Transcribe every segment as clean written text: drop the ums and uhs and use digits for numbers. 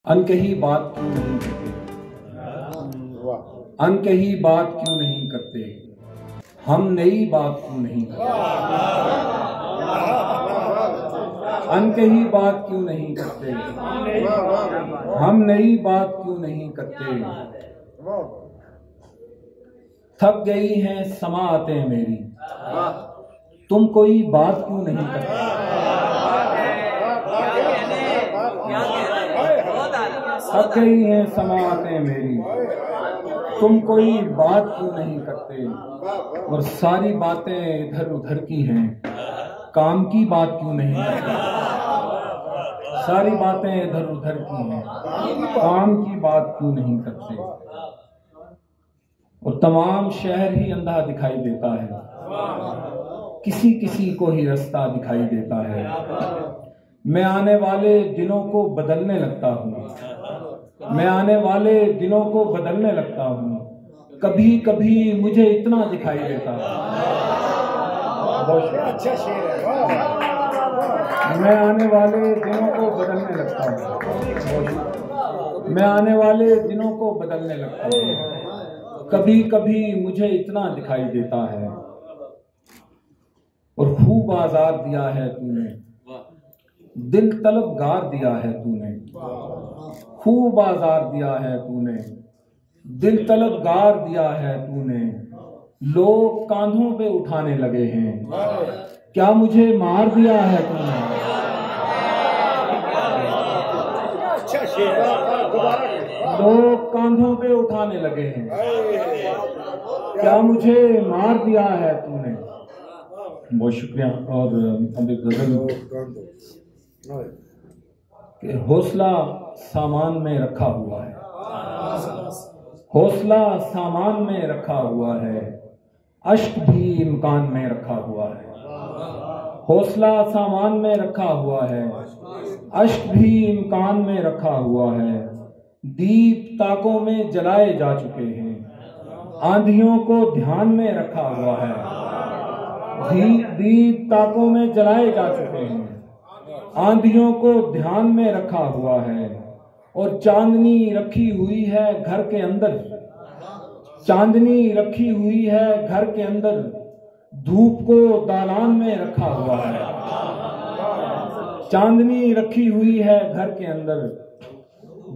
अनकही बात क्यों नहीं करते, अनकही बात क्यों नहीं करते, हम नई बात क्यों नहीं करते, अनकही बात क्यों नहीं करते, हम नई बात क्यों नहीं करते। थक गई हैं समाअतें मेरी, तुम कोई बात क्यों नहीं करते। थक गई हैं समाअतें मेरी, तुम कोई बात क्यों नहीं करते। और सारी बातें इधर उधर की हैं, काम की बात क्यों नहीं करते। सारी बातें इधर उधर की हैं, काम की बात क्यों नहीं करते। और तमाम शहर ही अंधा दिखाई देता है, किसी किसी को ही रास्ता दिखाई देता है। मैं आने वाले दिनों को बदलने लगता हूँ, मैं आने वाले दिनों को बदलने लगता हूँ। कभी कभी मुझे इतना दिखाई देता है। अच्छा शेर है। मैं आने वाले दिनों को बदलने लगता हूँ, मैं आने वाले दिनों को बदलने लगता हूँ। कभी कभी मुझे इतना दिखाई देता है। और खूब आज़ार दिया है तूने, दिल तलबगार दिया है तूने। खूब आज़ार दिया है तूने, दिल तलबगार दिया है तूने। लोग कांधों पे उठाने लगे हैं, क्या मुझे मार दिया है तूने। अच्छा शेर है। लोग कांधों पे उठाने लगे हैं, क्या मुझे मार दिया है तूने। बहुत शुक्रिया। और अब एक गजल कि हौसला सामान में रखा हुआ है, हौसला सामान में रखा हुआ है, अश्क भी इम्कान में रखा हुआ है। हौसला सामान में रखा हुआ है, अश्क भी इम्कान में रखा हुआ है। दीप ताकों में जलाए जा चुके हैं, आंधियों को ध्यान में रखा हुआ है। दीप ताकों में जलाए जा चुके हैं, आंधियों को ध्यान में रखा हुआ है। और चांदनी रखी हुई है घर के अंदर, चांदनी रखी हुई है घर के अंदर। धूप को दालान में रखा हुआ है, चांदनी रखी हुई है घर के अंदर।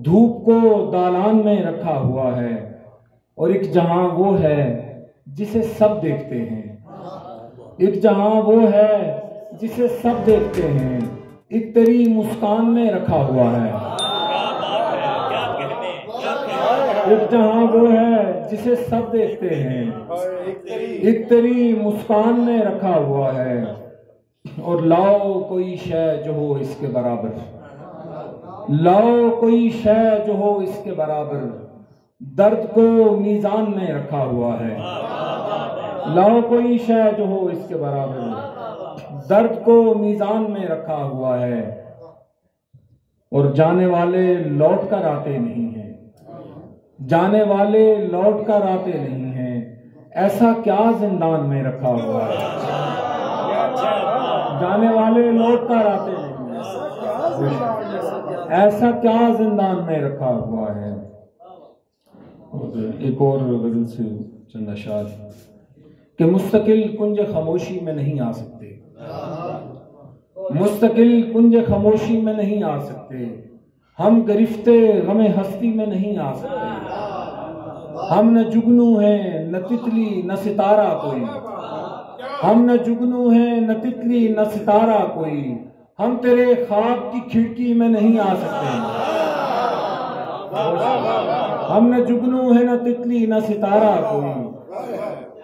धूप को दालान में रखा हुआ है। और एक जहां वो है जिसे सब देखते हैं, एक जहां वो है जिसे सब देखते हैं। एक तेरी मुस्कान में रखा हुआ है, एक जहां वो है जिसे सब देखते हैं। एक तेरी मुस्कान में रखा हुआ है। और लाओ कोई शय जो हो इसके बराबर, लाओ कोई शय जो हो इसके बराबर। दर्द को मीजान में रखा हुआ है, लाओ कोई शय जो हो इसके बराबर। दर्द को मीजान में रखा हुआ है। और जाने वाले लौट कर आते नहीं हैं, जाने वाले लौट कर आते नहीं हैं। ऐसा क्या जिंदान में रखा हुआ है, जाने वाले लौट कर आते नहीं हैं। ऐसा क्या जिंदान में रखा हुआ है। और एक और गजल से चंद अशार कि मुस्तकिल कुंज खामोशी में नहीं आ सकते, मुस्तकिल कुंज खामोशी में नहीं आ सकते। हम गिरफ्ते गमे हस्ती में नहीं आ सकते। हम न जुगनू हैं न तितली न सितारा कोई, हम न जुगनू हैं न तितली न सितारा कोई। हम तेरे ख्वाब की खिड़की में नहीं आ सकते। हम न जुगनू है न तितली न सितारा कोई,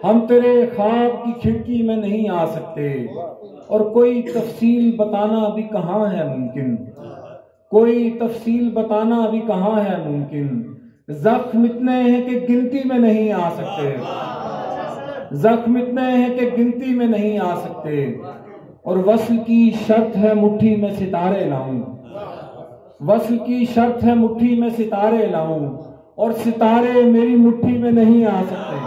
हम तेरे ख्वाब की खिड़की में नहीं आ सकते। और कोई तफसील बताना भी कहाँ है मुमकिन, कोई तफसील बताना भी कहाँ है मुमकिन। जख्म इतने हैं कि गिनती में नहीं आ सकते, जख्म इतने हैं कि गिनती में नहीं आ सकते। और वस्ल की शर्त है मुट्ठी में सितारे लाऊं, वस्ल की शर्त है मुट्ठी में सितारे लाऊं। और सितारे मेरी मुट्ठी में नहीं आ सकते,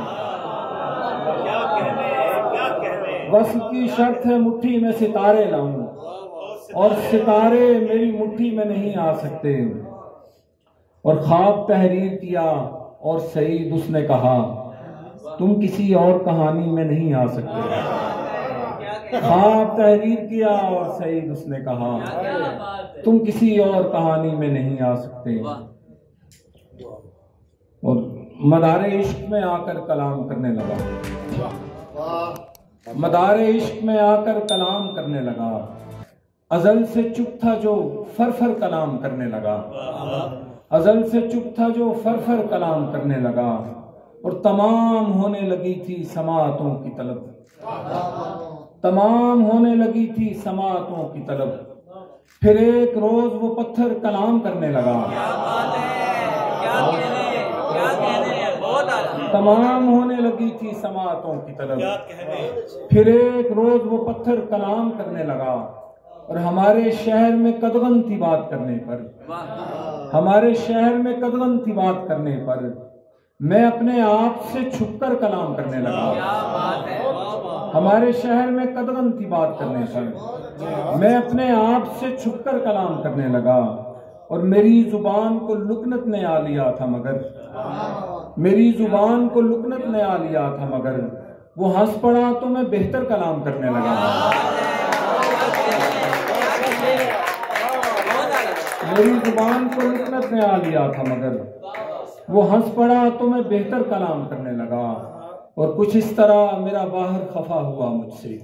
वस्ल की शर्त है मुट्ठी में सितारे लाऊं। और सितारे मेरी मुट्ठी में नहीं आ सकते। और ख्वाब तहरीर किया और सईद उसने कहा तुम किसी और कहानी में नहीं आ सकते। ख्वाब तहरीर किया और सईद उसने कहा तुम किसी और कहानी में नहीं आ सकते। और मदारे इश्क में आकर कलाम करने लगा, मदारे इश्क में आकर कलाम करने लगा। अजल से चुप था जो फर कलाम करने लगा, अजल से चुप था जो फर कलाम करने लगा। और तमाम होने लगी थी समाअतों की तलब, तमाम होने लगी थी समाअतों की तलब। फिर एक रोज वो पत्थर कलाम करने लगा, तमाम होने लगी थी समाअतों की तलब। फिर एक रोज वो पत्थर कलाम करने लगा। और हमारे शहर में कदगन थी बात करने पर, हमारे शहर में कदगन थी बात करने पर मैं अपने आप से छुपकर कलाम करने लगा। हमारे शहर में कदगन थी बात करने पर मैं अपने आप से छुपकर कलाम करने लगा। और मेरी जुबान को लुकनत ने आ लिया था मगर, मेरी जुबान को लुकनत ने आ लिया था मगर वो हंस पड़ा तो मैं बेहतर कलाम करने लगा। मेरी जुबान को लुकनत ने आ लिया था मगर वो हंस पड़ा तो मैं बेहतर कलाम करने लगा। और कुछ इस तरह मेरा बाहर खफा हुआ मुझसे,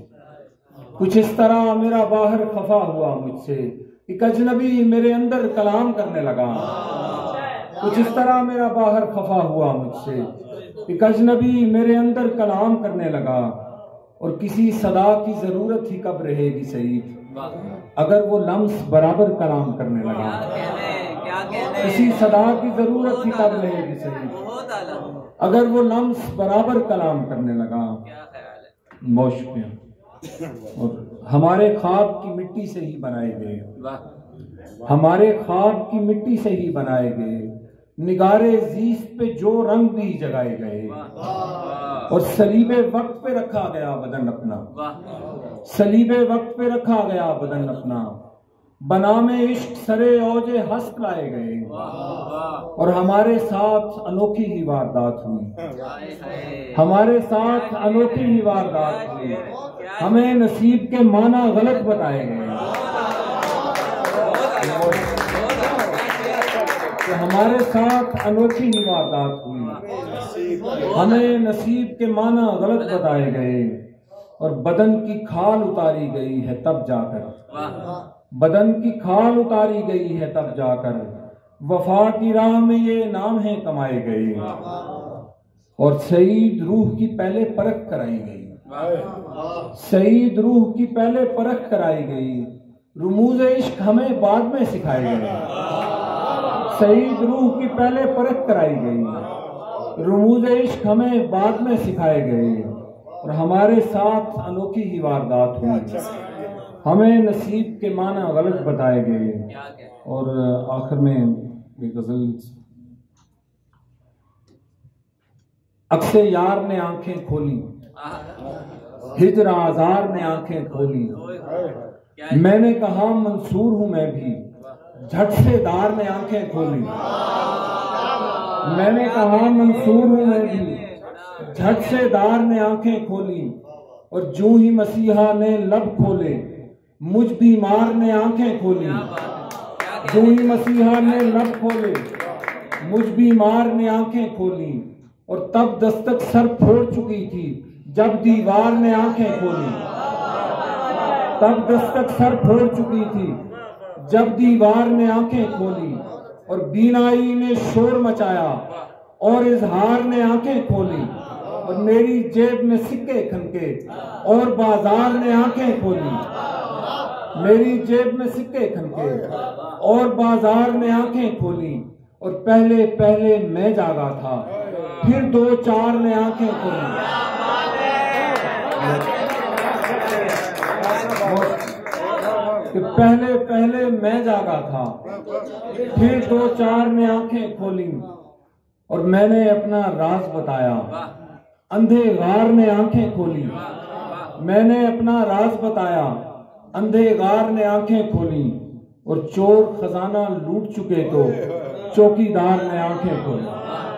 कुछ इस तरह मेरा बाहर खफा हुआ मुझसे। एक अजनबी मेरे अंदर कलाम करने लगा, कुछ इस तरह मेरा बाहर खफा हुआ मुझसे। एक अजनबी मेरे अंदर कलाम करने लगा। और किसी सदा की जरूरत ही कब रहेगी सईद अगर वो लम्स बराबर कलाम करने लगा। किसी सदा की जरूरत ही कब रहेगी सईद अगर वो लम्स बराबर कलाम करने लगा। बहुत शुक्रिया। और हमारे ख्वाब की मिट्टी से ही बनाए गए, हमारे ख्वाब की मिट्टी से ही बनाए गए। निगारे जीस्त पे जो रंग भी जगाए गए। और सलीबे वक्त पे रखा गया बदन अपना, सलीबे वक्त पे रखा गया बदन अपना। बना में इश्क सरे औजे हस्त लाए गए। और हमारे साथ अनोखी ही वारदात हुई, हमारे साथ अनोखी ही वारदात हुई। हमें नसीब के माना गलत बताए गए। तो हमारे साथ अनोखी ही वारदात हुई, हमें नसीब के माना गलत बताए गए। और बदन की खाल उतारी गई है तब जाकर, बदन की खाल उतारी गई है तब जाकर वफा की राह में ये नाम है कमाए गए। और सईद रूह की पहले परख कराई गई, सईद रूह की पहले परख कराई गई। रुमूज़ इश्क हमें बाद में सिखाए गए। सईद रूह की पहले परख कराई गई, रुमूज़ इश्क हमें बाद में सिखाए गए। और हमारे साथ अनोखी ही वारदात हुई, हमें नसीब के माना गलत बताए गए। और आखिर में एक गजल। अक्से यार ने आंखें खोली, हिजर आजार ने आंखें खोली। मैंने कहा मंसूर हूं मैं भी, झट से दार ने आंखें खोली। मैंने कहा मंसूर हूं मैं भी, झट से दार ने आंखें खोली। और जूं ही मसीहा ने लब खोले, मुझ बीमार ने आंखें खोली। जूं ही मसीहा ने लब खोले, मुझ बीमार ने आंखें खोली। और तब दस्तक सर फोड़ चुकी थी जब दीवार ने आंखें खोली। तब दस्तक सर फोड़ चुकी थी जब दीवार ने आंखें खोली। और बीनाई ने शोर मचाया और इजहार ने आंखें खोली। और मेरी जेब में सिक्के खनके और बाजार ने आंखें खोली। मेरी जेब में सिक्के खनके और बाजार ने आंखें खोली। और पहले पहले मैं जागा था, फिर दो चार ने आंखें खोली। कि पहले पहले मैं जागा था, फिर दो चार ने आंखें खोली। और मैंने अपना राज बताया, अंधे गार ने आंखें खोली। मैंने अपना राज बताया, अंधे गार ने आंखें खोली। और चोर खजाना लूट चुके तो चौकीदार ने आंखें खोली।